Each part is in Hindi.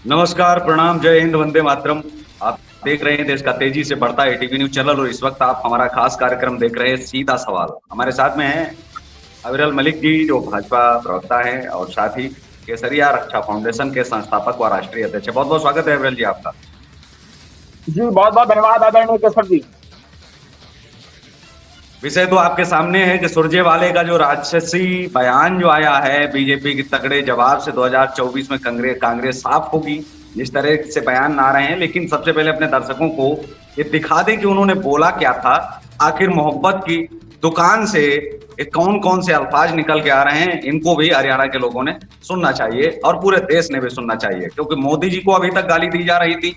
नमस्कार, प्रणाम, जय हिंद, वंदे मातरम। आप देख रहे हैं देश का तेजी से बढ़ता एटीवी न्यूज चैनल और इस वक्त आप हमारा खास कार्यक्रम देख रहे हैं सीधा सवाल। हमारे साथ में हैं अविरल मलिक जी जो भाजपा प्रवक्ता हैं और साथ ही केसरिया रक्षा फाउंडेशन के संस्थापक व राष्ट्रीय अध्यक्ष। बहुत बहुत स्वागत है अविरल जी आपका। जी बहुत बहुत धन्यवाद आदरणीय केसर जी। विषय तो आपके सामने है कि सुरजेवाले का जो राजसी बयान जो आया है बीजेपी के तगड़े जवाब से 2024 में कांग्रेस साफ होगी, जिस तरह से बयान आ रहे हैं। लेकिन सबसे पहले अपने दर्शकों को ये दिखा दें कि उन्होंने बोला क्या था। आखिर मोहब्बत की दुकान से कौन कौन से अल्फाज निकल के आ रहे हैं, इनको भी हरियाणा के लोगों ने सुनना चाहिए और पूरे देश ने भी सुनना चाहिए, क्योंकि मोदी जी को अभी तक गाली दी जा रही थी।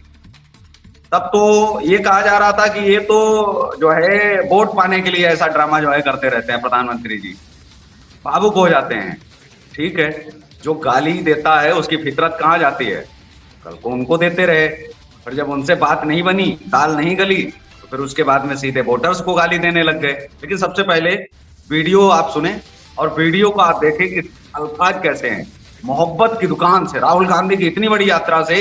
तब तो ये कहा जा रहा था कि ये तो जो है वोट पाने के लिए ऐसा ड्रामा जो है करते रहते हैं प्रधानमंत्री जी, भावुक हो जाते हैं। ठीक है, जो गाली देता है उसकी फितरत कहाँ जाती है? कल को उनको देते रहे, पर जब उनसे बात नहीं बनी, दाल नहीं गली, तो फिर उसके बाद में सीधे वोटर्स को गाली देने लग गए। लेकिन सबसे पहले वीडियो आप सुने और वीडियो को आप देखें कि अल्फाज कैसे हैं। मोहब्बत की दुकान से राहुल गांधी की इतनी बड़ी यात्रा से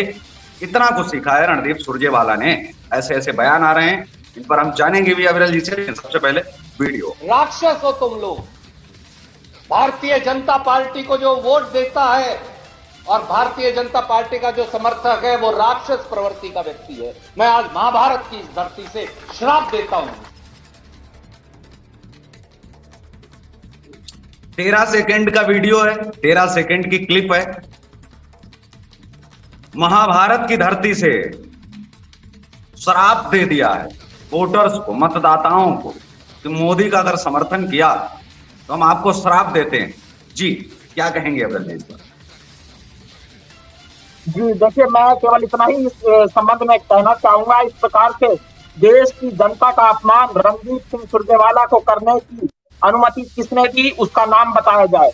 इतना कुछ सीखा है रणदीप सुरजेवाला ने। ऐसे ऐसे बयान आ रहे हैं, इन पर हम जानेंगे भी अविरल जी से। सबसे पहले वीडियो। राक्षस हो तुम लोग। भारतीय जनता पार्टी को जो वोट देता है और भारतीय जनता पार्टी का जो समर्थक है वो राक्षस प्रवृत्ति का व्यक्ति है। मैं आज महाभारत की इस धरती से श्राप देता हूं। 13 सेकंड का वीडियो है, 13 सेकंड की क्लिप है। महाभारत की धरती से श्राप दे दिया है वोटर्स को, मतदाताओं को, कि मोदी का अगर समर्थन किया तो हम आपको श्राप देते हैं। जी क्या कहेंगे अविरल जी इस पर? जी देखिए, मैं केवल इतना ही इस संबंध में कहना चाहूंगा। इस प्रकार से देश की जनता का अपमान रणदीप सिंह सुरजेवाला को करने की अनुमति किसने दी, उसका नाम बताया जाए।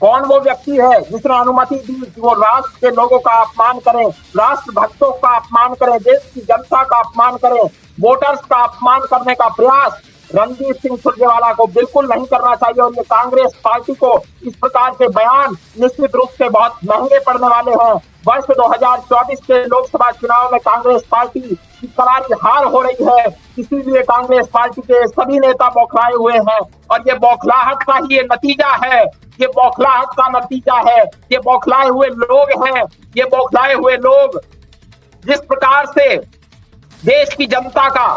कौन वो व्यक्ति है जिसने अनुमति दी कि वो राष्ट्र के लोगों का अपमान करें, राष्ट्र भक्तों का अपमान करें, देश की जनता का अपमान करें, वोटर्स का अपमान करने का प्रयास रणदीप सिंह सुरजेवाला को बिल्कुल नहीं करना चाहिए। और ये कांग्रेस पार्टी को इस प्रकार के बयान निश्चित रूप से बहुत महंगे पड़ने वाले हैं। वर्ष 2024 के लोकसभा चुनाव में कांग्रेस पार्टी की करारी हार हो रही है, इसीलिए कांग्रेस पार्टी के सभी नेता बौखलाए हुए हैं। और ये बौखलाहट का ही ये नतीजा है, ये बौखलाहट का नतीजा है। ये बौखलाए हुए लोग हैं, ये बौखलाए हुए लोग जिस प्रकार से देश की जनता का,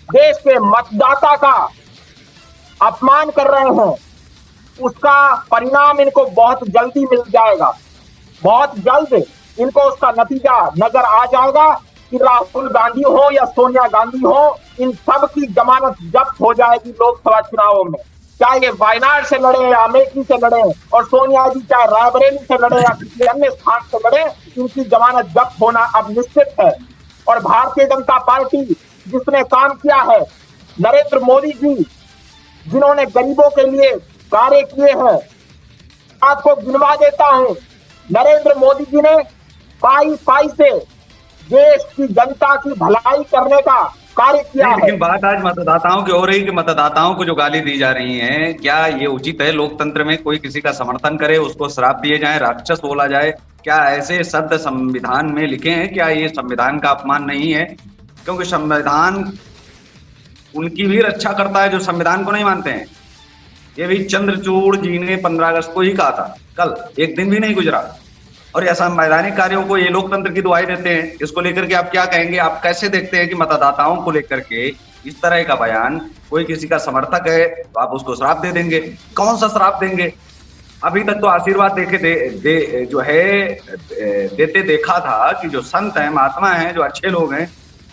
देश के मतदाता का अपमान कर रहे हैं, उसका परिणाम इनको बहुत जल्दी मिल जाएगा। बहुत जल्द इनको उसका नतीजा नजर आ जाएगा कि राहुल गांधी हो या सोनिया गांधी हो, इन सब की जमानत जब्त हो जाएगी लोकसभा चुनावों में। चाहे ये वायनाड से लड़े या अमेठी से लड़े, और सोनिया जी चाहे रायबरेली से लड़े या किसी अन्य स्थान से लड़े, इनकी जमानत जब्त होना अब निश्चित है। और भारतीय जनता पार्टी जिसने काम किया है, नरेंद्र मोदी जी जिन्होंने गरीबों के लिए कार्य किए हैं, आपको गिनवा देता हूं। नरेंद्र मोदी जी ने पाई पाई से देश की जनता की भलाई करने का कार्य किया है। लेकिन बात आज मतदाताओं की हो रही कि मतदाताओं को जो गाली दी जा रही है, क्या ये उचित है लोकतंत्र में? कोई किसी का समर्थन करे, उसको श्राप दिए जाए, राक्षस बोला जाए? क्या ऐसे शब्द संविधान में लिखे हैं? क्या ये संविधान का अपमान नहीं है? क्योंकि संविधान उनकी भी रक्षा करता है जो संविधान को नहीं मानते हैं। ये भी चंद्रचूड़ जी ने 15 अगस्त को ही कहा था, कल एक दिन भी नहीं गुजरा। और ये असंवैधानिक कार्यों को ये लोकतंत्र की दुआई देते हैं। इसको लेकर के आप क्या कहेंगे? आप कैसे देखते हैं कि मतदाताओं को लेकर के इस तरह का बयान, कोई किसी का समर्थक है तो आप उसको श्राप दे देंगे? कौन सा श्राप देंगे? अभी तक तो आशीर्वाद जो है देते देखा था कि जो संत हैं, महात्मा हैं, जो अच्छे लोग हैं,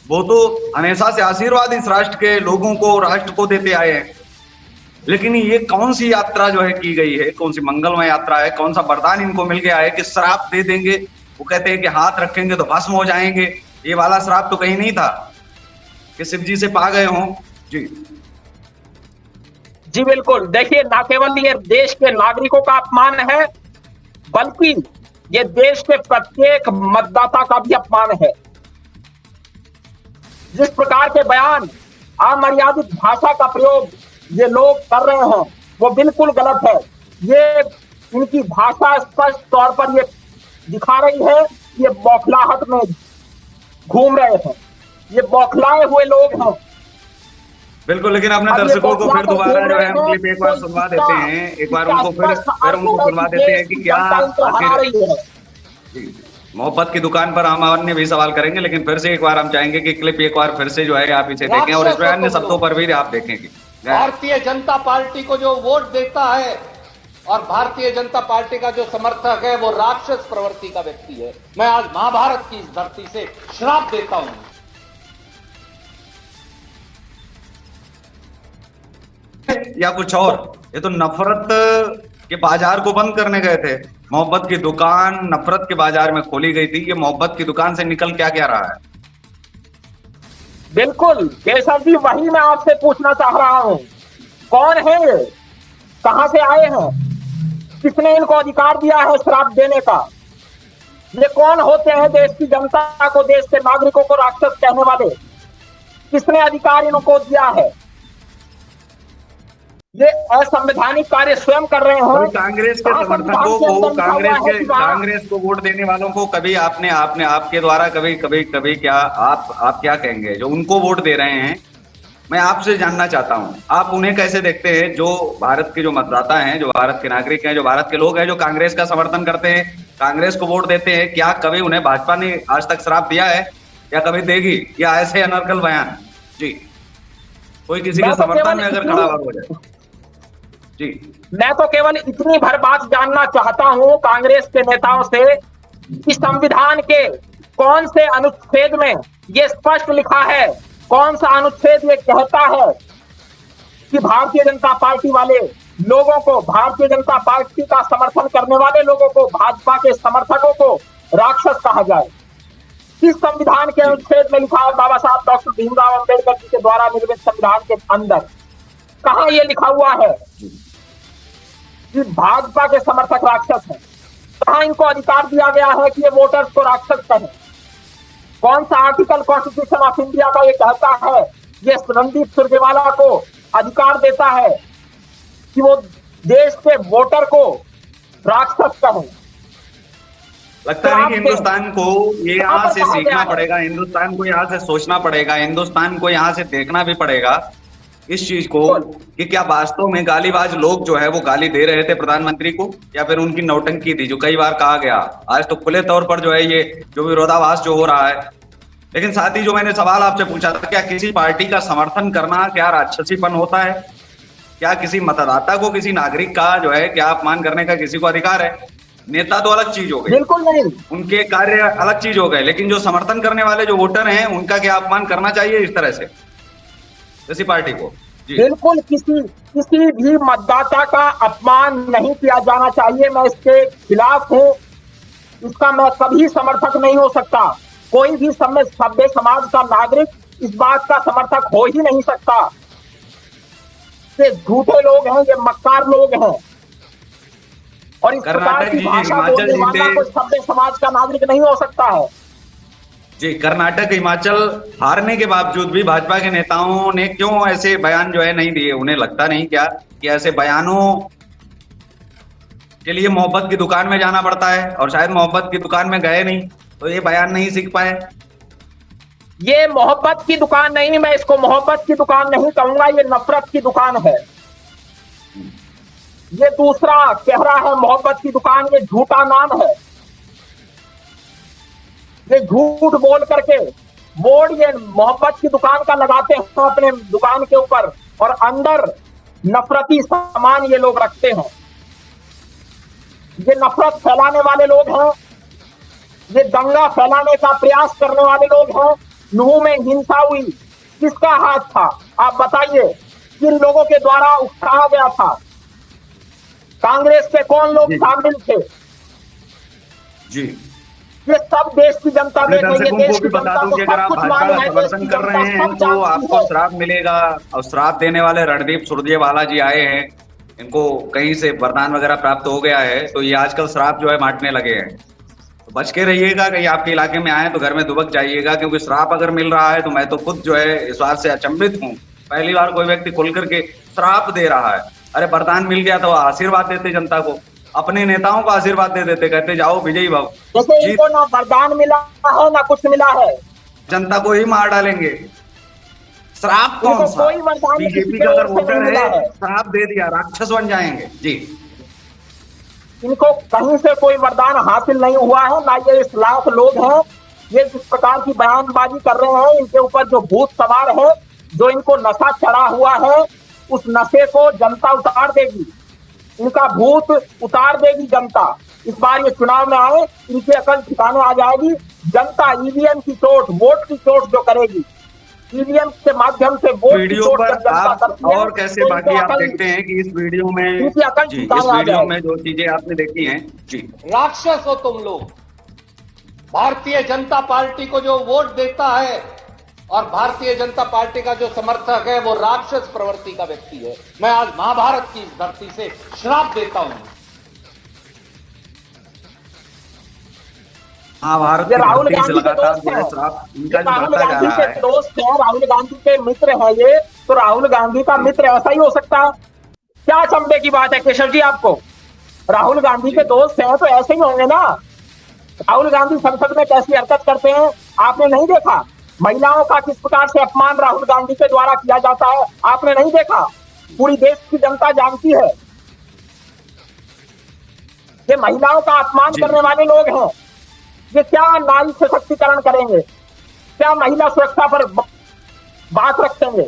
वो तो हमेशा से आशीर्वाद इस राष्ट्र के लोगों को, राष्ट्र को देते आए हैं। लेकिन ये कौन सी यात्रा जो है की गई है, कौन सी मंगलमय यात्रा है? कौन सा वरदान इनको मिल गया है कि श्राप दे देंगे? वो कहते हैं कि हाथ रखेंगे तो भस्म हो जाएंगे। ये वाला श्राप तो कहीं नहीं था कि शिव जी से पा गए हों। जी जी बिल्कुल। देखिए, ना केवल ये देश के नागरिकों का अपमान है, बल्कि ये देश के प्रत्येक मतदाता का भी अपमान है। जिस प्रकार के बयान, अमर्यादित भाषा का प्रयोग ये लोग कर रहे हैं, वो बिल्कुल गलत है। ये इनकी भाषा स्पष्ट तौर पर ये दिखा रही है, ये बौखलाहट में घूम रहे हैं, ये बौखलाए हुए लोग हैं। बिल्कुल, लेकिन अपने अब ये दर्शकों को फिर बौखला कर दोबारा घूम जो रहे है हम हैं, क्लिप एक तो बार सुनवा देते हैं, एक बार उनको फिर उनको सुनवा देते हैं कि क्या आखिर। जी, मोहब्बत की दुकान पर हम अन्य भी सवाल करेंगे, लेकिन फिर से एक बार हम चाहेंगे कि क्लिप एक बार फिर से जो है आप इसे देखें और इसमें अन्य शब्दों पर भी आप देखेंगे। भारतीय जनता पार्टी को जो वोट देता है और भारतीय जनता पार्टी का जो समर्थक है वो राक्षस प्रवृत्ति का व्यक्ति है। मैं आज महाभारत की इस धरती से श्राप देता हूं। या कुछ और, ये तो नफरत के बाजार को बंद करने गए थे। मोहब्बत की दुकान नफरत के बाजार में खोली गई थी, ये मोहब्बत की दुकान से निकल क्या क्या रहा है? बिल्कुल केशव जी, वही मैं आपसे पूछना चाह रहा हूं, कौन है ये, कहां से आए हैं, किसने इनको अधिकार दिया है श्राप देने का? ये कौन होते हैं देश की जनता को, देश के नागरिकों को राक्षस कहने वाले? किसने अधिकार इनको दिया है? ये असंवैधानिक कार्य स्वयं कर रहे हैं। कांग्रेस के समर्थकों को, कांग्रेस को वोट देने वालों को कभी आपने आपके द्वारा कभी क्या आप क्या कहेंगे जो उनको वोट दे रहे हैं? मैं आपसे जानना चाहता हूं, आप उन्हें कैसे देखते हैं जो भारत के जो मतदाता हैं, जो भारत के नागरिक हैं, जो भारत के लोग हैं, जो कांग्रेस का समर्थन करते हैं, कांग्रेस को वोट देते हैं? क्या कभी उन्हें भाजपा ने आज तक श्राप दिया है या कभी देगी, या ऐसे अनर्गल बयान? जी, कोई किसी के समर्थन में अगर खड़ा हो जाए। जी, मैं तो केवल इतनी भर बात जानना चाहता हूं कांग्रेस के नेताओं से कि संविधान के कौन से अनुच्छेद में ये स्पष्ट लिखा है, कौन सा अनुच्छेद ये कहता है कि भारतीय जनता पार्टी वाले लोगों को, भारतीय जनता पार्टी का समर्थन करने वाले लोगों को, भाजपा के समर्थकों को राक्षस कहा जाए? किस संविधान के अनुच्छेद में लिखा है? बाबा साहब डॉक्टर भीमराव अंबेडकर जी के द्वारा निर्मित संविधान के अंदर कहां ये लिखा हुआ है कि भाजपा के समर्थक राक्षस हैं? कहां इनको अधिकार दिया गया है कि ये वोटर्स को राक्षस कहें? कौन सा आर्टिकल कॉन्स्टिट्यूशन ऑफ इंडिया का ये कहता है, ये रणदीप सुरजेवाला को अधिकार देता है कि वो देश के वोटर को राक्षस कहें? लगता नहीं कि हिंदुस्तान को ये यहाँ से सीखना पड़ेगा, हिंदुस्तान को यहाँ से सोचना पड़ेगा, हिंदुस्तान को यहाँ से देखना भी पड़ेगा इस चीज को कि क्या वास्तव में गालीबाज लोग जो है वो गाली दे रहे थे प्रधानमंत्री को, या फिर उनकी नौटंकी थी जो कई बार कहा गया। आज तो खुले तौर पर जो है ये जो विरोधाभास जो हो रहा है। लेकिन साथ ही जो मैंने सवाल आपसे पूछा था, क्या किसी पार्टी का समर्थन करना क्या राक्षसीपन होता है? क्या किसी मतदाता को, किसी नागरिक का जो है क्या अपमान करने का किसी को अधिकार है? नेता तो अलग चीज हो गई, बिल्कुल नहीं, उनके कार्य अलग चीज हो गए, लेकिन जो समर्थन करने वाले जो वोटर हैं उनका क्या अपमान करना चाहिए इस तरह से किसी पार्टी को? बिल्कुल किसी भी मतदाता का अपमान नहीं किया जाना चाहिए। मैं इसके खिलाफ हूं, इसका मैं कभी समर्थक नहीं हो सकता। कोई भी सभ्य समाज का नागरिक इस बात का समर्थक हो ही नहीं सकता। ये झूठे लोग हैं, ये मक्कार लोग हैं, और इस प्रकार की भाषा बोलने वाला कोई सभ्य समाज का नागरिक नहीं हो सकता है। जी, कर्नाटक हिमाचल हारने के बावजूद भी भाजपा के नेताओं ने क्यों ऐसे बयान जो है नहीं दिए? उन्हें लगता नहीं क्या कि ऐसे बयानों के लिए मोहब्बत की दुकान में जाना पड़ता है, और शायद मोहब्बत की दुकान में गए नहीं तो ये बयान नहीं सीख पाए? ये मोहब्बत की दुकान नहीं, मैं इसको मोहब्बत की दुकान नहीं कहूंगा, ये नफरत की दुकान है। ये दूसरा चेहरा है मोहब्बत की दुकान, ये झूठा नाम है। ये झूठ बोल करके बोर्ड ये मोहब्बत की दुकान का लगाते हैं अपने दुकान के ऊपर, और अंदर नफरती सामान ये लोग रखते हैं। ये नफरत फैलाने वाले लोग हैं, ये दंगा फैलाने का प्रयास करने वाले लोग हैं। नूह में हिंसा हुई, किसका हाथ था? आप बताइए, किन लोगों के द्वारा उठाया गया था? कांग्रेस के कौन लोग शामिल थे? जी, ये सब देश की जनता देख रही है। देश की बता दूं कि अगर आप भाजपा का समर्थन कर रहे हैं तो आपको श्राप मिलेगा, और श्राप देने वाले रणदीप सुरजेवाला जी आए हैं, इनको कहीं से वरदान वगैरह प्राप्त हो गया है, तो ये आजकल श्राप जो है बांटने लगे हैं। तो बच के रहिएगा, कहीं आपके इलाके में आए तो घर में दुबक जाइएगा, क्योंकि श्राप अगर मिल रहा है तो मैं तो खुद जो है इस बात से अचंभित हूँ। पहली बार कोई व्यक्ति खुल करके श्राप दे रहा है। अरे वरदान मिल गया तो आशीर्वाद देते जनता को। अपने नेताओं को आशीर्वाद दे देते, कहते जाओ विजयी भव। जैसे जीत इनको ना वरदान मिला है ना कुछ मिला है, जनता को ही मार डालेंगे। श्राप कौन इनको सा? कोई वरदान किसी बीजेपी के का अगर ओर से वोटर नहीं मिला है, है। श्राप दे दिया, राक्षस बन जाएंगे जी। इनको कहीं से कोई वरदान हासिल नहीं हुआ है, ना ये इस लाख लोग हैं। ये जिस प्रकार की बयानबाजी कर रहे हैं, इनके ऊपर जो भूत सवार है, जो इनको नशा चढ़ा हुआ है, उस नशे को जनता उतार देगी, इनका भूत उतार देगी जनता। इस बार ये चुनाव में आए, इनकी अकल ठिकाने आ जाएगी। जनता ईवीएम की चोट, वोट की चोट जो करेगी, ईवीएम के माध्यम से वोट की वीडियो चोट पर जब जनता आप करती है, और कैसे तो बाकी इनको आप अकल, देखते हैं कि इस वीडियो में इनकी अकल जी, इस ठिकाने आ वीडियो जाएगी। में जो चीजें आपने देखी हैं जी, राक्षस हो तुम लोग। भारतीय जनता पार्टी को जो वोट देता है और भारतीय जनता पार्टी का जो समर्थक है वो राक्षस प्रवृत्ति का व्यक्ति है। मैं आज महाभारत की इस धरती से श्राप देता हूं। महाभारत ये की राहुल धरती से गांधी के लगातार दोस्त जो है हैं, श्राप इनका ये जो राहुल बढ़ता जा गांधी रहा के है। दोस्त हैं, राहुल गांधी के मित्र हैं ये, तो राहुल गांधी का मित्र ऐसा ही हो सकता है? क्या चंबे की बात है केशव जी आपको? राहुल गांधी के दोस्त हैं तो ऐसे ही होंगे ना। राहुल गांधी संसद में कैसी हरकत करते हैं आपने नहीं देखा? महिलाओं का किस प्रकार से अपमान राहुल गांधी के द्वारा किया जाता है आपने नहीं देखा? पूरी देश की जनता जानती है। ये महिलाओं का अपमान जी। करने वाले लोग हैं। ये क्या नारी सशक्तिकरण करेंगे? क्या महिला सुरक्षा पर बात रखेंगे?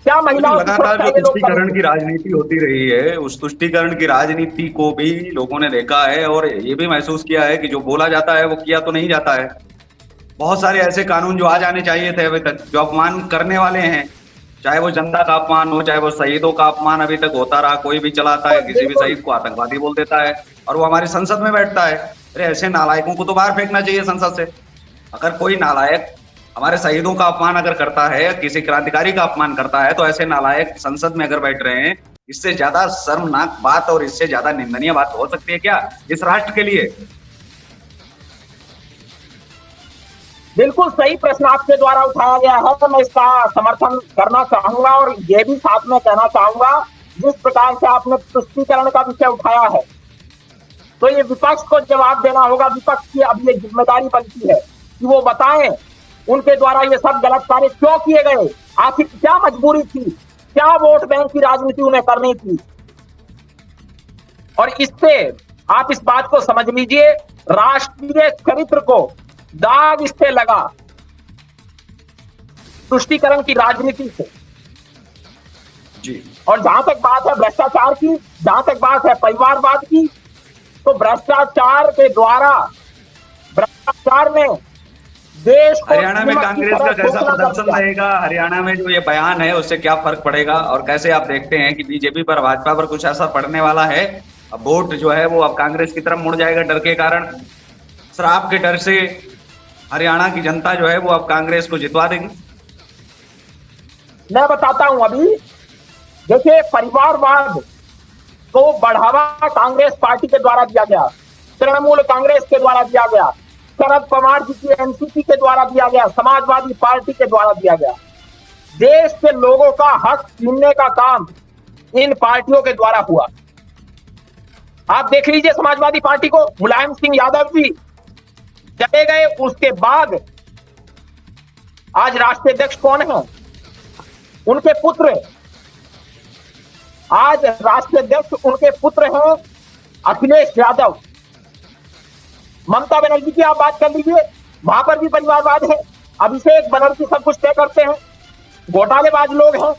क्या महिलाओं की लगातार सुरक्षा जो ये लोग तुष्टीकरण करेंगे? की राजनीति होती रही है, उस तुष्टीकरण की राजनीति को भी लोगों ने देखा है और ये भी महसूस किया है कि जो बोला जाता है वो किया तो नहीं जाता है। बहुत सारे ऐसे कानून जो आ जाने चाहिए थे अभी तक, जो अपमान करने वाले हैं, चाहे वो जनता का अपमान हो, चाहे वो शहीदों का अपमान अभी तक होता रहा। कोई भी चलाता है, किसी भी शहीद को आतंकवादी बोल देता है और वो हमारी संसद में बैठता है। अरे ऐसे नालायकों को तो बाहर फेंकना चाहिए संसद से। अगर कोई नालायक हमारे शहीदों का अपमान अगर करता है या किसी क्रांतिकारी का अपमान करता है, तो ऐसे नालायक संसद में अगर बैठ रहे हैं, इससे ज्यादा शर्मनाक बात और इससे ज्यादा निंदनीय बात हो सकती है क्या इस राष्ट्र के लिए? बिल्कुल सही प्रश्न आपके द्वारा उठाया गया है, तो मैं इसका समर्थन करना चाहूंगा और ये भी साथ में कहना चाहूंगा, जिस प्रकार से आपने तुष्टीकरण का विषय उठाया है, तो ये विपक्ष को जवाब देना होगा। विपक्ष की अब ये जिम्मेदारी बनती है कि वो बताएं उनके द्वारा ये सब गलत कार्य क्यों किए गए, आखिर क्या मजबूरी थी, क्या वोट बैंक की राजनीति उन्हें करनी थी। और इससे आप इस बात को समझ लीजिए, राष्ट्रीय चरित्र को दाग इससे लगा तुष्टीकरण की राजनीति से। जी। और जहां तक बात है भ्रष्टाचार की, जहां तक बात है परिवारवाद की, तो भ्रष्टाचार के द्वारा, भ्रष्टाचार में देश को हरियाणा में कांग्रेस का कैसा प्रदर्शन रहेगा? हरियाणा में जो ये बयान है उससे क्या फर्क पड़ेगा? और कैसे आप देखते हैं कि बीजेपी पर, भाजपा पर कुछ असर पड़ने वाला है? अब वोट जो है वो अब कांग्रेस की तरफ मुड़ जाएगा डर के कारण, श्राप के डर से हरियाणा की जनता जो है वो अब कांग्रेस को जितवा देगी। मैं बताता हूं अभी, देखिए परिवारवाद को बढ़ावा कांग्रेस पार्टी के द्वारा दिया गया, तृणमूल कांग्रेस के द्वारा दिया गया, शरद पवार जी की एनसीपी के द्वारा दिया गया, समाजवादी पार्टी के द्वारा दिया गया। देश के लोगों का हक छीनने का काम इन पार्टियों के द्वारा हुआ। आप देख लीजिए समाजवादी पार्टी को, मुलायम सिंह यादव जी चले गए, उसके बाद आज राष्ट्रीय अध्यक्ष कौन है? उनके पुत्र। आज राष्ट्रीय अध्यक्ष उनके पुत्र हैं अखिलेश यादव। ममता बनर्जी की आप बात कर लीजिए, वहां पर भी परिवारवाद है। अभिषेक बनर्जी सब कुछ तय करते हैं, घोटालेबाज लोग हैं।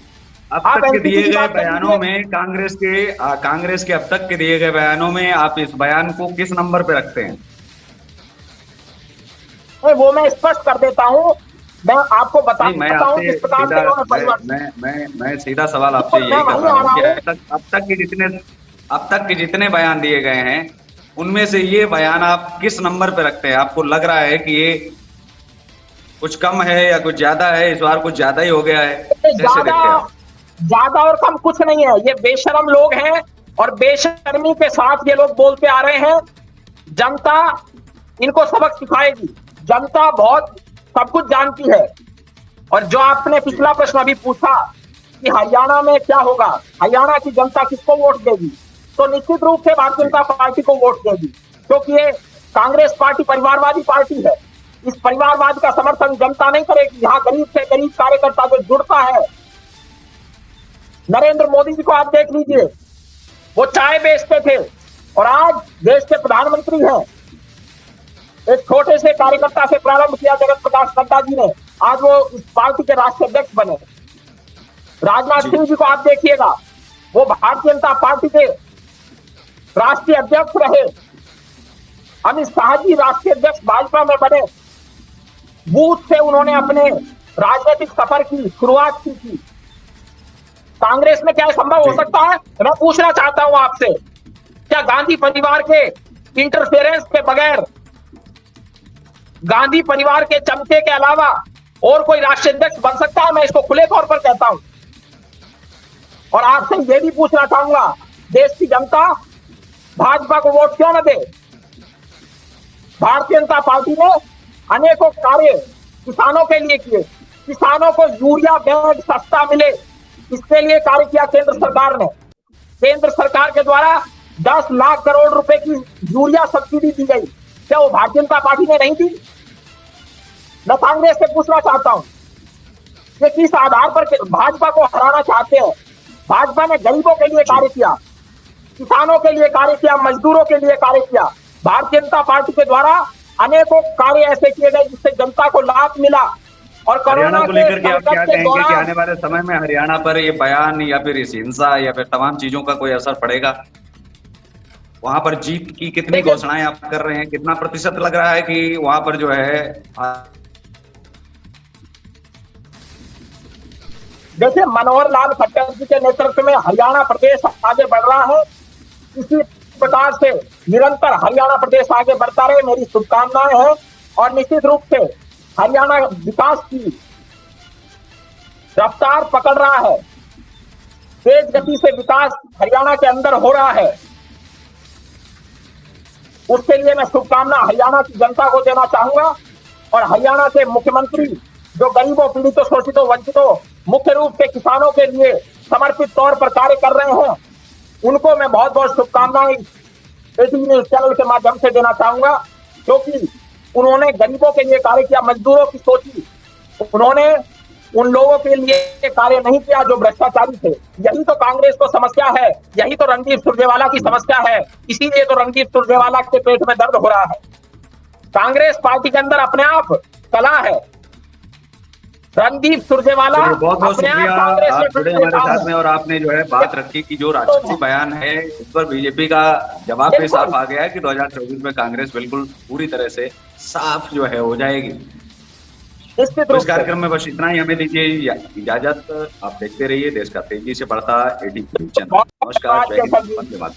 अब तक के दिए गए बयानों में कांग्रेस के अब तक के दिए गए बयानों में आप इस बयान को किस नंबर पे रखते हैं? वो मैं स्पष्ट कर देता हूं, मैं आपको बताता हूं किस प्रकार से उन्होंने परिवर्तन। मैं सीधा सवाल आपसे यही कर रहा हूं कि अब तक के जितने बयान दिए गए हैं उनमें से ये बयान आप किस नंबर पे रखते हैं? आपको लग रहा है कि ये कुछ कम है या कुछ ज्यादा है? इस बार कुछ ज्यादा ही हो गया है, कैसे देखते हैं? ज्यादा और कम कुछ नहीं है, ये बेशर्म लोग हैं और बेशर्मी के साथ ये लोग बोलते आ रहे हैं। जनता इनको सबक सिखाएगी, जनता बहुत सब कुछ जानती है। और जो आपने पिछला प्रश्न अभी पूछा कि हरियाणा में क्या होगा, हरियाणा की जनता किसको वोट देगी, तो निश्चित रूप से भारतीय जनता पार्टी को वोट देगी, क्योंकि ये कांग्रेस पार्टी परिवारवादी पार्टी है। इस परिवारवाद का समर्थन जनता नहीं करेगी। यहाँ गरीब से गरीब कार्यकर्ता जो जुड़ता है, नरेंद्र मोदी जी को आप देख लीजिए, वो चाय बेचते थे और आज देश के प्रधानमंत्री हैं। एक छोटे से कार्यकर्ता से प्रारंभ किया जगत प्रकाश नड्डा जी ने, आज वो इस पार्टी के राष्ट्रीय अध्यक्ष बने। राजनाथ सिंह जी को आप देखिएगा, वो भारतीय जनता पार्टी के राष्ट्रीय अध्यक्ष रहे। अमित शाह जी राष्ट्रीय अध्यक्ष भाजपा में बने। बूथ से उन्होंने अपने राजनीतिक सफर की शुरुआत की थी। कांग्रेस में क्या संभव हो सकता है? मैं पूछना चाहता हूं आपसे, क्या गांधी परिवार के इंटरफेरेंस के बगैर, गांधी परिवार के चमचे के अलावा और कोई राष्ट्रीय अध्यक्ष बन सकता है? मैं इसको खुले तौर पर कहता हूं। और आपसे यह भी पूछना चाहूंगा, देश की जनता भाजपा को वोट क्यों न दे? भारतीय जनता पार्टी ने अनेकों कार्य किसानों के लिए किए। किसानों को यूरिया बैग सस्ता मिले, इसके लिए कार्य किया केंद्र सरकार ने। केंद्र सरकार के द्वारा 10 लाख करोड़ रुपए की यूरिया सब्सिडी दी गई। क्या वो भारतीय जनता पार्टी ने नहीं दी? मैं कांग्रेस से पूछना चाहता हूं, ये किस आधार पर भाजपा को हराना चाहते हैं? भाजपा ने गरीबों के लिए कार्य किया, किसानों के लिए कार्य किया, मजदूरों के लिए कार्य किया। भारतीय जनता पार्टी के द्वारा अनेकों कार्य ऐसे किए गए जिससे जनता को लाभ मिला। और हरियाणा कोरोना को लेकर के आप संकट क्या के कहेंगे कि दौरान आने वाले समय में हरियाणा पर ये बयान या फिर इस हिंसा या फिर तमाम चीजों का कोई असर पड़ेगा? वहां पर जीत की कितनी घोषणाएं आप कर रहे हैं? कितना प्रतिशत लग रहा है कि वहां पर जो है? देखिए, मनोहर लाल खट्टर जी के नेतृत्व में हरियाणा प्रदेश आगे बढ़ रहा है। इसी प्रकार से निरंतर हरियाणा प्रदेश आगे बढ़ता रहे, मेरी शुभकामनाएं हैं। और निश्चित रूप से हरियाणा विकास की रफ्तार पकड़ रहा है, तेज गति से विकास हरियाणा के अंदर हो रहा है। उसके लिए मैं शुभकामना हरियाणा की जनता को देना चाहूंगा। और हरियाणा के मुख्यमंत्री जो गरीबों, पीड़ितों, शोषितों, वंचितों, मुख्य रूप से किसानों के लिए समर्पित तौर पर कार्य कर रहे हैं, उनको मैं बहुत बहुत शुभकामनाएं एटीवी न्यूज चैनल के माध्यम से देना चाहूंगा, क्योंकि उन्होंने गरीबों के लिए कार्य किया, मजदूरों की सोची। उन्होंने उन लोगों के लिए कार्य नहीं किया जो भ्रष्टाचारी थे। यही तो कांग्रेस को समस्या है, यही तो रणदीप सुरजेवाला की समस्या है। इसीलिए तो रणदीप सुरजेवाला के पेट में दर्द हो रहा है। कांग्रेस पार्टी के अंदर अपने आप कला है। रणदीप सुरजेवाला बहुत बहुत अपने शुक्रिया, आप कांग्रेस आप जुड़े हमारे में साथ में। और आपने जो है बात रखी कि जो राजनीतिक बयान है उस पर बीजेपी का जवाब भी साफ आ गया है कि 2024 में कांग्रेस बिल्कुल पूरी तरह से साफ जो है हो जाएगी। तो इस कार्यक्रम में बस इतना ही, हमें दीजिए इजाजत। आप देखते रहिए देश का तेजी से बढ़ता एटीवी न्यूज चैनल। नमस्कार, जय हिंद, धन्यवाद।